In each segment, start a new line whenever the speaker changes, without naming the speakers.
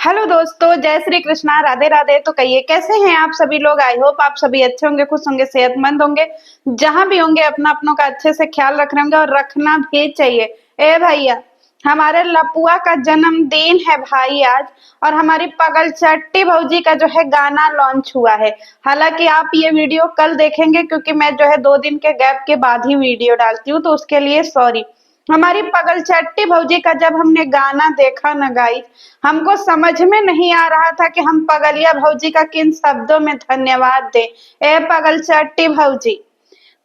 Hello दोस्तों, जय श्री कृष्णा, राधे राधे। तो कहिए कैसे हैं आप सभी लोग। आई होप आप सभी अच्छे होंगे, खुश होंगे, सेहतमंद होंगे। जहां भी होंगे अपना अपनों का अच्छे से ख्याल रख रहे होंगे और रखना भी चाहिए। ए भैया, हमारे लपुआ का जन्मदिन है भाई आज। और हमारी पगल चट्टी भौजी का जो है गाना लॉन्च हुआ है। हालांकि आप ये वीडियो कल देखेंगे क्योंकि मैं जो है 2 दिन के गैप के बाद ही वीडियो डालती हूँ, तो उसके लिए सॉरी। हमारी पगल चट्टी भौजी का जब हमने गाना देखा ना गाइस, हमको समझ में नहीं आ रहा था कि हम पगलिया भौजी का किन शब्दों में धन्यवाद दें। ए पगल चट्टी भौजी,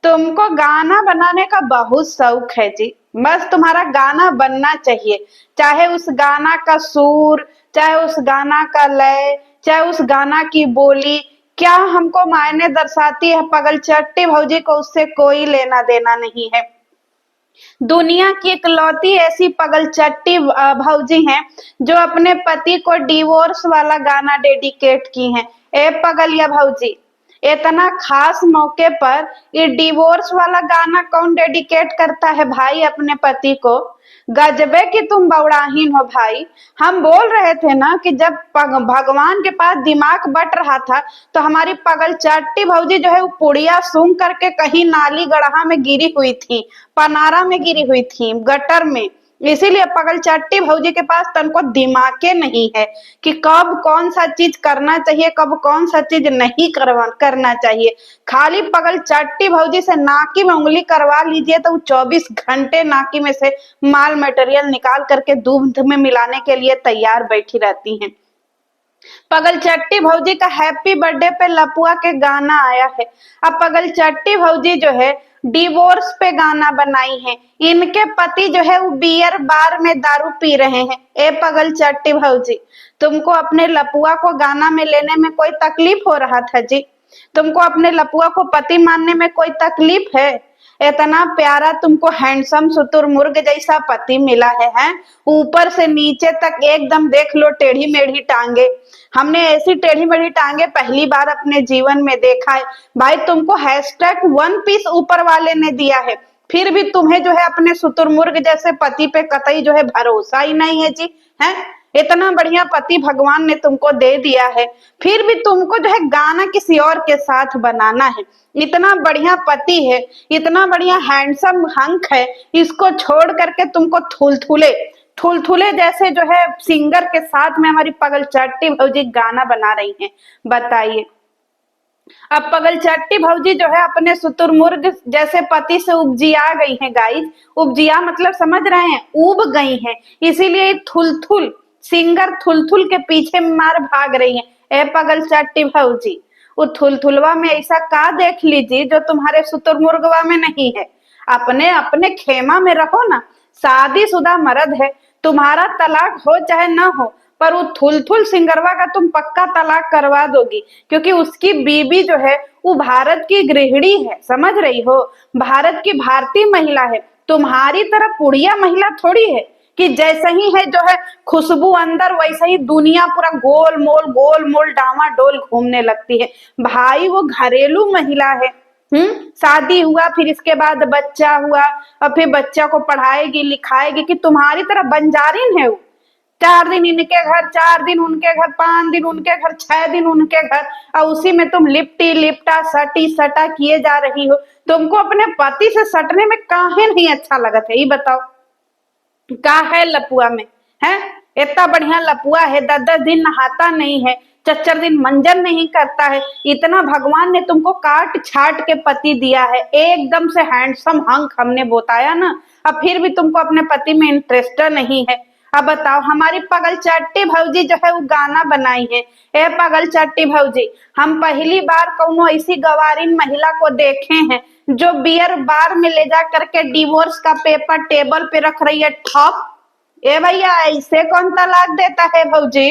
तुमको गाना बनाने का बहुत शौक है जी। बस तुम्हारा गाना बनना चाहिए। चाहे उस गाना का सुर, चाहे उस गाना का लय, चाहे उस गाना की बोली क्या हमको मायने दर्शाती है, पगल चट्टी भौजी को उससे कोई लेना देना नहीं है। दुनिया की इकलौती ऐसी पगलचट्टी भौजी हैं जो अपने पति को डिवोर्स वाला गाना डेडिकेट की हैं। ए पगलिया भौजी, इतना खास मौके पर ये डिवोर्स वाला गाना कौन डेडिकेट करता है भाई अपने पति को। गजबे की तुम बौड़ाहीन हो भाई। हम बोल रहे थे ना कि जब भगवान के पास दिमाग बट रहा था तो हमारी पगल चट्टी भौजी जो है वो पुड़िया सूंघ करके कहीं नाली गढ़ा में गिरी हुई थी, पनारा में गिरी हुई थी, गटर में। इसीलिए पगल चट्टी भौजी के पास तनको दिमागे नहीं है कि कब कौन सा चीज करना चाहिए, कब कौन सा चीज नहीं करना चाहिए। खाली पगल चट्टी भौजी से नाकी में उंगली करवा लीजिए तो 24 घंटे नाकी में से माल मटेरियल निकाल करके दूध में मिलाने के लिए तैयार बैठी रहती हैं। पगल चट्टी भौजी का हैप्पी बर्थडे पे लपुआ के गाना आया है। अब पगल चट्टी भौजी जो है डिवोर्स पे गाना बनाई है। इनके पति जो है वो बियर बार में दारू पी रहे हैं। ए पगल चट्टी भौजी, तुमको अपने लपुआ को गाना में लेने में कोई तकलीफ हो रहा था जी? तुमको अपने लपुआ को पति मानने में कोई तकलीफ है? इतना प्यारा तुमको हैंडसम शुतुरमुर्ग जैसा पति मिला है? ऊपर से नीचे तक एकदम देख लो टेढ़ी मेढ़ी टांगे। हमने ऐसी टेढ़ी मेढ़ी टांगे पहली बार अपने जीवन में देखा है। भाई तुमको हैशटैग 1 पीस ऊपर वाले ने दिया है, फिर भी तुम्हें जो है अपने शुतुरमुर्ग जैसे पति पे कतई जो है भरोसा ही नहीं है जी। है, इतना बढ़िया पति भगवान ने तुमको दे दिया है, फिर भी तुमको जो है गाना किसी और के साथ बनाना है। इतना बढ़िया पति है, इतना बढ़िया हैंडसम हंक है, इसको छोड़ करके तुमको थुलथुले थुलथुले जैसे जो है सिंगर के साथ में हमारी पगल चट्टी भौजी गाना बना रही हैं। बताइए, अब पगल चट्टी भौजी जो है अपने शुतुरमुर्ग जैसे पति से उपजिया गई हैं गाइस। उपजिया मतलब समझ रहे हैं, उब गई हैं। इसीलिए थुलथुल सिंगर थुलथुल के पीछे मार भाग रही हैं। ए पगल चट्टी भौजी, वो थुलथुलवा में ऐसा का देख लीजिए जो तुम्हारे शुतुरमुर्गवा में नहीं है। अपने अपने खेमा में रहो ना। शादीशुदा मर्द है, तुम्हारा तलाक हो चाहे ना हो, पर वो थुलथुल सिंगरवा का तुम पक्का तलाक करवा दोगी, क्योंकि उसकी बीबी जो है वो भारत की गृहिणी है। समझ रही हो, भारत की भारतीय महिला है। तुम्हारी तरह पुड़िया महिला थोड़ी है कि जैसे ही है जो है खुशबू अंदर वैसे ही दुनिया पूरा गोल मोल डामाडोल घूमने लगती है। भाई वो घरेलू महिला है। शादी हुआ, फिर इसके बाद बच्चा हुआ, और फिर बच्चा को पढ़ाएगी लिखाएगी कि तुम्हारी तरह बंजारिन है वो। 4 दिन इनके घर, 4 दिन उनके घर, 5 दिन उनके घर, 6 दिन उनके घर, और उसी में तुम लिपटी लिपटा सटी सटा किए जा रही हो। तुमको अपने पति से सटने में काहे नहीं अच्छा लगत है, ये बताओ। का है लपुआ में? है इतना बढ़िया लपुआ है, 10-10 दिन नहाता नहीं है, 4-4 दिन मंजन नहीं करता है। इतना भगवान ने तुमको काट छाट के पति दिया है, एकदम से हैंडसम हंक हमने बताया ना। अब फिर भी तुमको अपने पति में इंटरेस्ट नहीं है। अब बताओ, हमारी पगल चट्टी भौजी जो है वो गाना बनाई है। ए पगल चट्टी भौजी, हम पहली बार कौनो ऐसी गवारीन महिला को देखे हैं जो बियर बार में ले जा करके डिवोर्स का पेपर टेबल पे रख रही है ठप। ए भैया, ऐसे कौन तलाक देता है भौजी?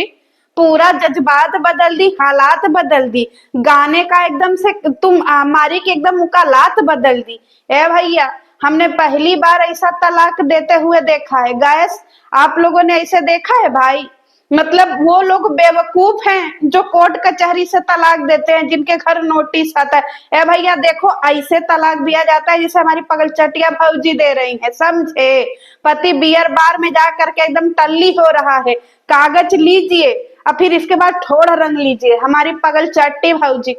पूरा जज्बात बदल दी, हालात बदल दी, गाने का एकदम से तुम मारी की एकदम मुकालात बदल दी। ए भैया, हमने पहली बार ऐसा तलाक देते हुए देखा है। गैस, आप लोगों ने ऐसे देखा है भाई? मतलब वो लोग बेवकूफ हैं जो कोर्ट कचहरी से तलाक देते हैं, जिनके घर नोटिस आता है। ए भैया देखो, ऐसे तलाक दिया जाता है जिसे हमारी पगल चटिया भौजी दे रही है, समझे? पति बियर बार में जा करके एकदम टल्ली हो रहा है, कागज लीजिए, और फिर इसके बाद ठोड़ रंग लीजिए हमारी पगल चट्टी भौजी।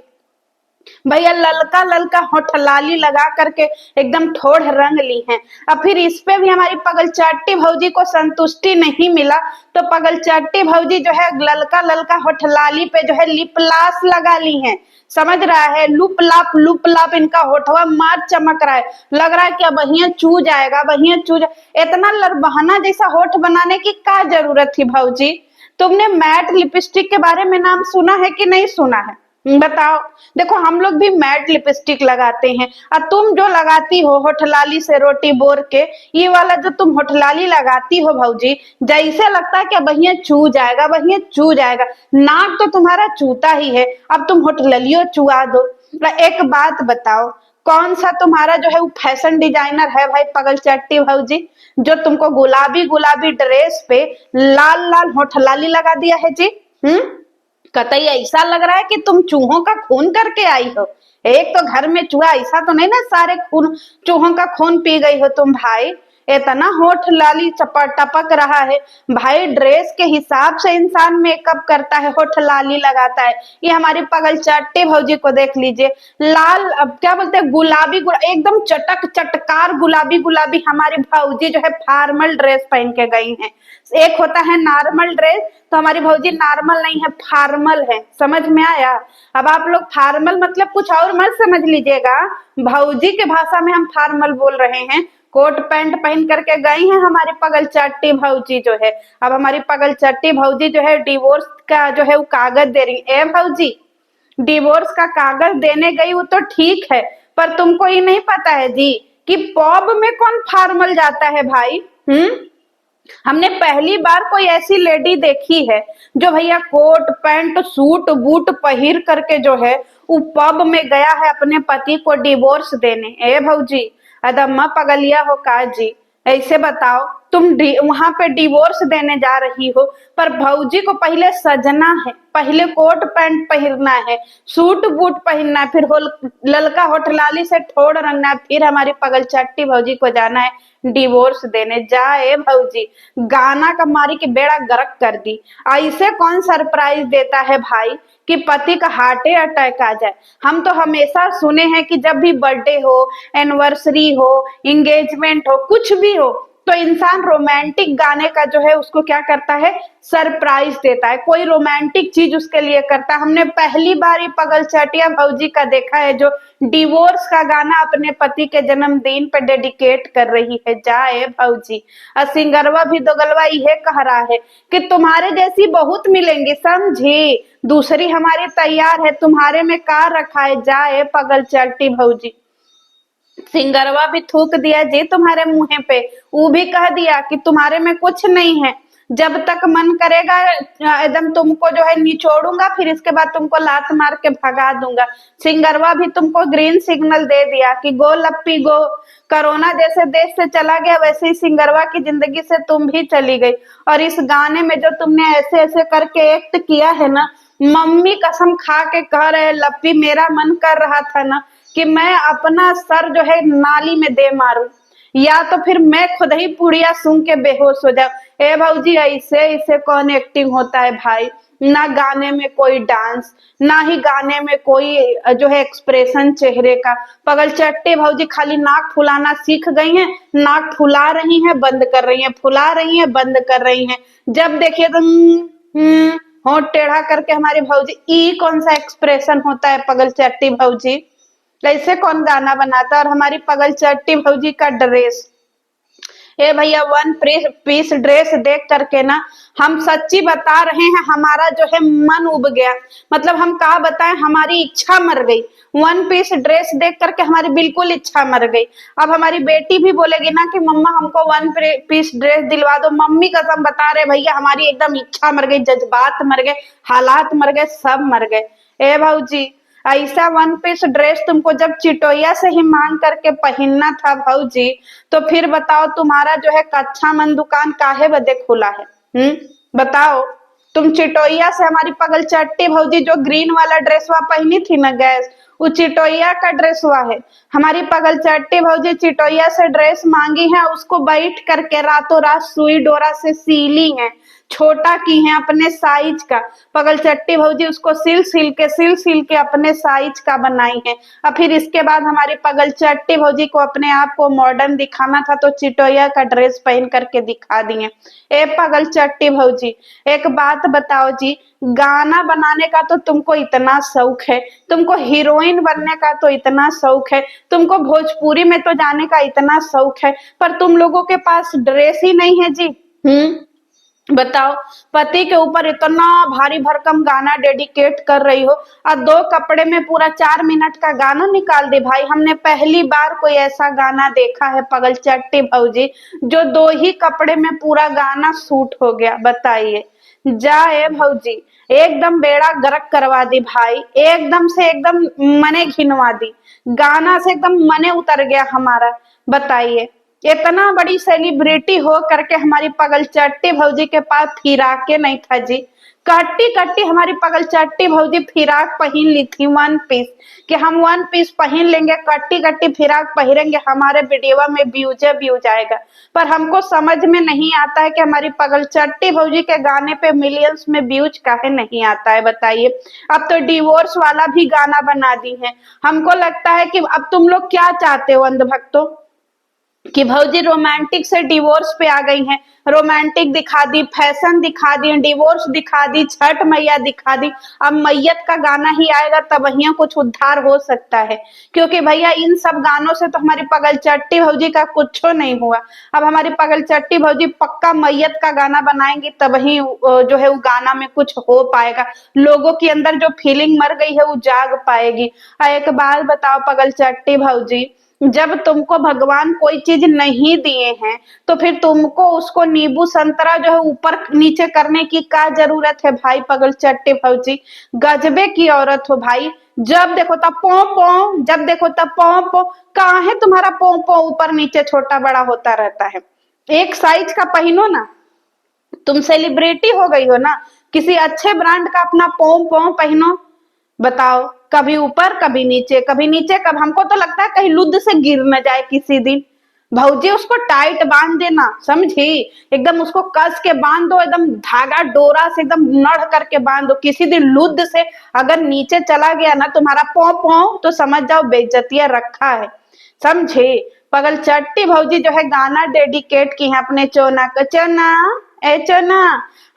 भैया ललका ललका होठ लाली लगा करके एकदम ठोड़ रंग ली है। अब फिर इस पे भी हमारी पगल चाटी भौजी को संतुष्टि नहीं मिला, तो पगल चाटी भौजी जो है ललका ललका होठ लाली पे जो है लिपलास लगा ली है। समझ रहा है, लुप लाप इनका होठवा मार चमक रहा है, लग रहा है कि अब वही चू जाएगा, वही चू जाए। इतना लरबहाना जैसा होठ बनाने की क्या जरूरत थी भौजी? तुमने मैट लिपस्टिक के बारे में नाम सुना है कि नहीं सुना है? बताओ। देखो हम लोग भी मैट लिपस्टिक लगाते हैं, और तुम जो लगाती हो होठलाली से रोटी बोर के, ये वाला जो तुम होठलाली लगाती हो भौजी, जैसे लगता है कि बहिया चू जाएगा, बहिया चू जाएगा। नाक तो तुम्हारा चूता ही है, अब तुम होठललियो चुआ दो। एक बात बताओ, कौन सा तुम्हारा जो है वो फैशन डिजाइनर है भाई पगल चट्टी भौजी, जो तुमको गुलाबी गुलाबी ड्रेस पे लाल लाल होठलाली लगा दिया है जी? कतई ऐसा लग रहा है कि तुम चूहों का खून करके आई हो। एक तो घर में चूहा, ऐसा तो नहीं ना सारे खून चूहों का खून पी गई हो तुम भाई? इतना होठ लाली चपक टपक रहा है भाई, ड्रेस के हिसाब से इंसान मेकअप करता है, होठ लाली लगाता है। ये हमारी पगल चट्टी भौजी को देख लीजिए, लाल अब क्या बोलते हैं गुलाबी एकदम चटक चटकार गुलाबी गुलाबी हमारी भौजी जो है फॉर्मल ड्रेस पहन के गई हैं। एक होता है नॉर्मल ड्रेस, तो हमारी भौजी नॉर्मल नहीं है, फॉर्मल है। समझ में आया? अब आप लोग फॉर्मल मतलब कुछ और मत समझ लीजिएगा, भौजी के भाषा में हम फॉर्मल बोल रहे हैं। कोट पैंट पहन करके गई हैं हमारी पगल चट्टी भौजी जो है। अब हमारी पगल चट्टी भौजी जो है डिवोर्स का जो है वो कागज दे रही है। भौजी, डिवोर्स का कागज देने गई वो तो ठीक है, पर तुमको ये नहीं पता है जी कि पब में कौन फॉर्मल जाता है भाई? हमने पहली बार कोई ऐसी लेडी देखी है जो भैया कोट पैंट सूट बूट पहिर करके जो है वो पब में गया है अपने पति को डिवोर्स देने। ए भौजी, अदम्मा पगलिया हो का जी? ऐसे बताओ, तुम वहां पे डिवोर्स देने जा रही हो, पर भौजी को पहले सजना है, पहले कोट पैंट पहनना है, सूट बूट पहनना है, फिर ललका होठलाली से ठोड़ रंगना है, फिर हमारी पगल चट्टी भौजी को जाना है डिवोर्स देने। जाए भौजी, गाना का मारी की बेड़ा गर्क कर दी। ऐसे कौन सरप्राइज देता है भाई कि पति का हार्ट अटैक आ जाए? हम तो हमेशा सुने हैं कि जब भी बर्थडे हो, एनिवर्सरी हो, एंगेजमेंट हो, कुछ भी हो, तो इंसान रोमांटिक गाने का जो है उसको क्या करता है, सरप्राइज देता है, कोई रोमांटिक चीज उसके लिए करता है। हमने पहली बार ही पगल चटिया भौजी का देखा है जो डिवोर्स का गाना अपने पति के जन्मदिन पर डेडिकेट कर रही है। जाए भौजी, और सिंगरवा भी दोगलवा ये कह रहा है कि तुम्हारे जैसी बहुत मिलेंगी, समझी? दूसरी हमारी तैयार है, तुम्हारे में का रखा है? जाए पगल चट्टी भौजी, सिंगरवा भी थूक दिया जी तुम्हारे मुंह पे, वो भी कह दिया कि तुम्हारे में कुछ नहीं है, जब तक मन करेगा एकदम तुमको जो है निचोड़ूंगा, फिर इसके बाद तुमको लात मार के भगा दूंगा। सिंगरवा भी तुमको ग्रीन सिग्नल दे दिया कि गो लप्पी गो। कोरोना जैसे देश से चला गया, वैसे ही सिंगरवा की जिंदगी से तुम भी चली गई। और इस गाने में जो तुमने ऐसे ऐसे करके एक्ट किया है ना, मम्मी कसम खा के कह रहे लप्पी, मेरा मन कर रहा था ना कि मैं अपना सर जो है नाली में दे मारूं, या तो फिर मैं खुद ही पुड़िया सूंघ के बेहोश हो जाऊं। ए भौजी, ऐसे ऐसे कौन एक्टिंग होता है भाई? ना गाने में कोई डांस, ना ही गाने में कोई जो है एक्सप्रेशन चेहरे का। पगल चट्टे भौजी खाली नाक फुलाना सीख गई हैं, नाक फुला रही हैं बंद कर रही हैं, फुला रही हैं बंद कर रही हैं। जब देखिए तो होंठ टेढ़ा करके हमारी भौजी, ई कौन सा एक्सप्रेशन होता है पगल चट्टी भौजी? ऐसे कौन गाना बनाता? और हमारी पगल चट्टी भौजी का ड्रेस, ए भैया वन पीस ड्रेस देख करके ना हम सच्ची बता रहे हैं, हमारा जो है मन उब गया। मतलब हम कहा बताएं, हमारी इच्छा मर गई। वन पीस ड्रेस देख करके हमारी बिल्कुल इच्छा मर गई। अब हमारी बेटी भी बोलेगी ना कि मम्मा हमको वन पीस ड्रेस दिलवा दो, मम्मी कसम बता रहे भैया हमारी एकदम इच्छा मर गई, जज्बात मर गए, हालात मर गए, सब मर गए। ए भौजी, ऐसा वन पीस ड्रेस तुमको जब चिटोइया से ही मांग करके पहनना था भौजी, तो फिर बताओ तुम्हारा जो है कच्चा मन दुकान काहे बदे खुला है? बताओ। तुम चिटोइया से, हमारी पगल चट्टी भौजी जो ग्रीन वाला ड्रेसवा पहनी थी ना गैस, वो चिटोइया का ड्रेसवा है। हमारी पगल चट्टी भौजी चिटोइया से ड्रेस मांगी है, उसको बैठ करके रातों रात सुई डोरा से सीली है, छोटा की हैं अपने साइज का। पगलचट्टी भौजी उसको सिल के अपने साइज का बनाई है। और फिर इसके बाद हमारी पगलचट्टी भौजी को अपने आप को मॉडर्न दिखाना था तो चिटोया का ड्रेस पहन करके दिखा दिए। ए पगलचट्टी भौजी, एक बात बताओ जी, गाना बनाने का तो तुमको इतना शौक है, तुमको हीरोइन बनने का तो इतना शौक है, तुमको भोजपुरी में तो जाने का इतना शौक है, पर तुम लोगों के पास ड्रेस ही नहीं है जी। बताओ, पति के ऊपर इतना भारी भरकम गाना डेडिकेट कर रही हो और 2 कपड़े में पूरा 4 मिनट का गाना निकाल दे भाई। हमने पहली बार कोई ऐसा गाना देखा है पगलचट्टी भौजी जो 2 ही कपड़े में पूरा गाना शूट हो गया। बताइए, जाए भौजी, एकदम बेड़ा गर्क करवा दी भाई, एकदम से एकदम मने घिनवा दी, गाना से एकदम मने उतर गया हमारा। बताइए, इतना बड़ी सेलिब्रिटी हो करके हमारी पगलचट्टी भौजी के पास फिराके नहीं था जी। कट्टी कट्टी हमारी पगलचट्टी भौजी फिराक पहन ली थी, 1 पीस, कि हम 1 पीस पहन लेंगे, कट्टी कट्टी फिराक पहनेंगे, हमारे वीडियो में व्यूज आएगा। पर हमको समझ में नहीं आता है कि हमारी पगलचट्टी भौजी के गाने पे मिलियंस में व्यूज काहे नहीं आता है। बताइए, अब तो डिवोर्स वाला भी गाना बना दी है। हमको लगता है कि अब तुम लोग क्या चाहते हो अंधभक्तों, कि भौजी रोमांटिक से डिवोर्स पे आ गई हैं। रोमांटिक दिखा दी, फैशन दिखा दी, डिवोर्स दिखा दी, छठ मैया दिखा दी, अब मैयत का गाना ही आएगा तब वही कुछ उद्धार हो सकता है। क्योंकि भैया इन सब गानों से तो हमारी पगलचट्टी भौजी का कुछ नहीं हुआ। अब हमारी पगलचट्टी भौजी पक्का मैयत का गाना बनाएंगी तब ही जो है वो गाना में कुछ हो पाएगा, लोगों के अंदर जो फीलिंग मर गई है वो जाग पाएगी। एक बात बताओ पगलचट्टी भौजी, जब तुमको भगवान कोई चीज नहीं दिए हैं तो फिर तुमको उसको नींबू संतरा जो है ऊपर नीचे करने की क्या जरूरत है भाई पगलचट्टी भौजी। गजबे की औरत हो भाई, जब देखो तब पौ पौ, जब देखो तब पौ पौ, कहाँ है तुम्हारा पौ पौ ऊपर नीचे छोटा बड़ा होता रहता है। एक साइज का पहनो ना, तुम सेलिब्रिटी हो गई हो ना, किसी अच्छे ब्रांड का अपना पौ पौ पहनो। बताओ, कभी ऊपर कभी नीचे, कभी नीचे कब, हमको तो लगता है कहीं लुद्ध से गिर न जाए किसी दिन। भौजी उसको टाइट बांध देना, समझी, एकदम उसको कस के बांध दो, एकदम धागा डोरा से एकदम नढ़ करके बांध दो, किसी दिन लुद्ध से अगर नीचे चला गया ना तुम्हारा पौ पौ तो समझ जाओ बेइज्जतिया रखा है, समझे। पगलचट्टी भौजी जो है गाना डेडिकेट की है अपने चोना को। चोना, ए चोना,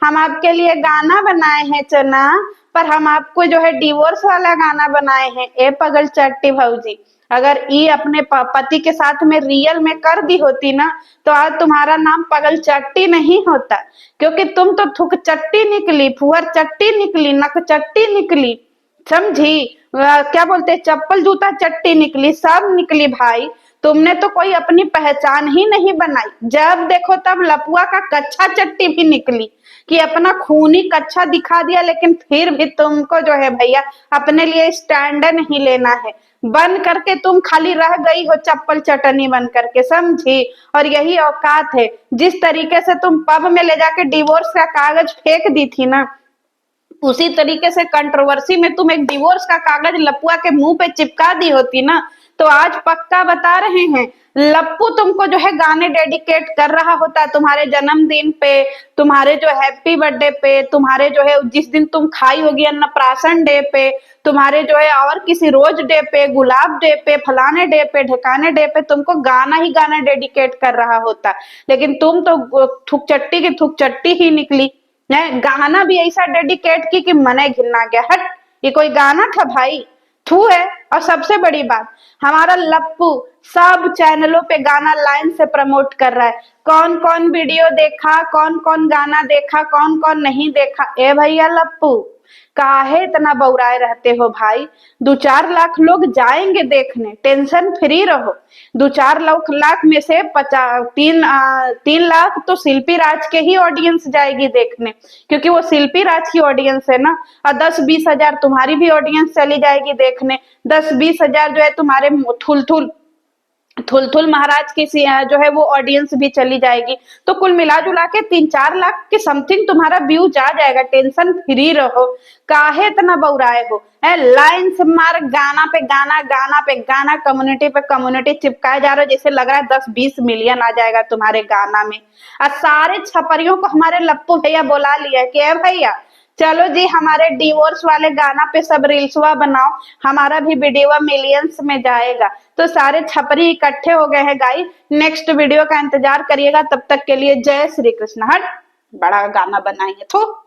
हम आपके लिए गाना बनाए हैं चोना, पर हम आपको जो है डिवोर्स वाला गाना बनाए हैं। ए पगलचट्टी भौजी, अगर ये अपने पति के साथ में रियल में कर दी होती ना तो आज तुम्हारा नाम पगलचट्टी नहीं होता, क्योंकि तुम तो थुक चट्टी निकली, फुहर चट्टी निकली, नक चट्टी निकली, समझी, क्या बोलते चप्पल जूता चट्टी निकली, सब निकली भाई। तुमने तो कोई अपनी पहचान ही नहीं बनाई, जब देखो तब लपुआ का कच्चा चट्टी भी निकली कि अपना खूनी कच्चा दिखा दिया, लेकिन फिर भी तुमको जो है भैया अपने लिए स्टैंड नहीं लेना है, बन करके तुम खाली रह गई हो चप्पल चटनी बन करके, समझी। और यही औकात है, जिस तरीके से तुम पब में ले जाके डिवोर्स का कागज फेंक दी थी ना, उसी तरीके से कंट्रोवर्सी में तुम एक डिवोर्स का कागज लपुआ के मुंह पे चिपका दी होती ना तो आज पक्का बता रहे हैं लप्पू तुमको जो है गाने डेडिकेट कर रहा होता तुम्हारे जन्मदिन पे, तुम्हारे जो हैप्पी बर्थडे पे, तुम्हारे जो है जिस दिन तुम खाई होगी अन्नप्राशन डे पे, तुम्हारे जो है और किसी रोज डे पे, गुलाब डे पे, फलाने डे पे, ढिकाने डे पे तुमको गाना ही गाना डेडिकेट कर रहा होता। लेकिन तुम तो थुक चट्टी की थुक चट्टी ही निकली है, गाना भी ऐसा डेडिकेट की कि मने घिनना गया, हट, ये कोई गाना था भाई, थू है। और सबसे बड़ी बात, हमारा लप्पू सब चैनलों पे गाना लाइन से प्रमोट कर रहा है, कौन कौन वीडियो देखा, कौन कौन गाना देखा, कौन कौन नहीं देखा। ए भैया लप्पू, काहे इतना बौराए रहते हो भाई, 2-4 लाख लोग जाएंगे देखने, टेंशन फ्री रहो। 2-4 लाख में से 3 लाख तो शिल्पी राज के ही ऑडियंस जाएगी देखने, क्योंकि वो शिल्पी राज की ऑडियंस है ना, और 10-20 हजार तुम्हारी भी ऑडियंस चली जाएगी देखने, 10-20 हजार जो है तुम्हारे थुल थुल थुल-थुल महाराज की जो है वो ऑडियंस भी चली जाएगी। तो कुल मिला-जुला के 3-4 लाख के समथिंग तुम्हारा व्यूज आ जाएगा, टेंशन फ्री रहो। काहे इतना बौराए हो? है लाइन से मार, गाना पे गाना, गाना पे गाना, कम्युनिटी पे कम्युनिटी चिपकाए जा रहे हो, जैसे लग रहा है 10-20 मिलियन आ जाएगा तुम्हारे गाना में। और सारे छपरियों को हमारे लप्पू भैया बुला लिया है कि ए भैया चलो जी हमारे डिवोर्स वाले गाना पे सब रील्सवा बनाओ, हमारा भी वीडियो मिलियंस में जाएगा। तो सारे छपरी इकट्ठे हो गए हैं गाइस, नेक्स्ट वीडियो का इंतजार करिएगा, तब तक के लिए जय श्री कृष्ण। हट, बड़ा गाना बनाएंगे। थू।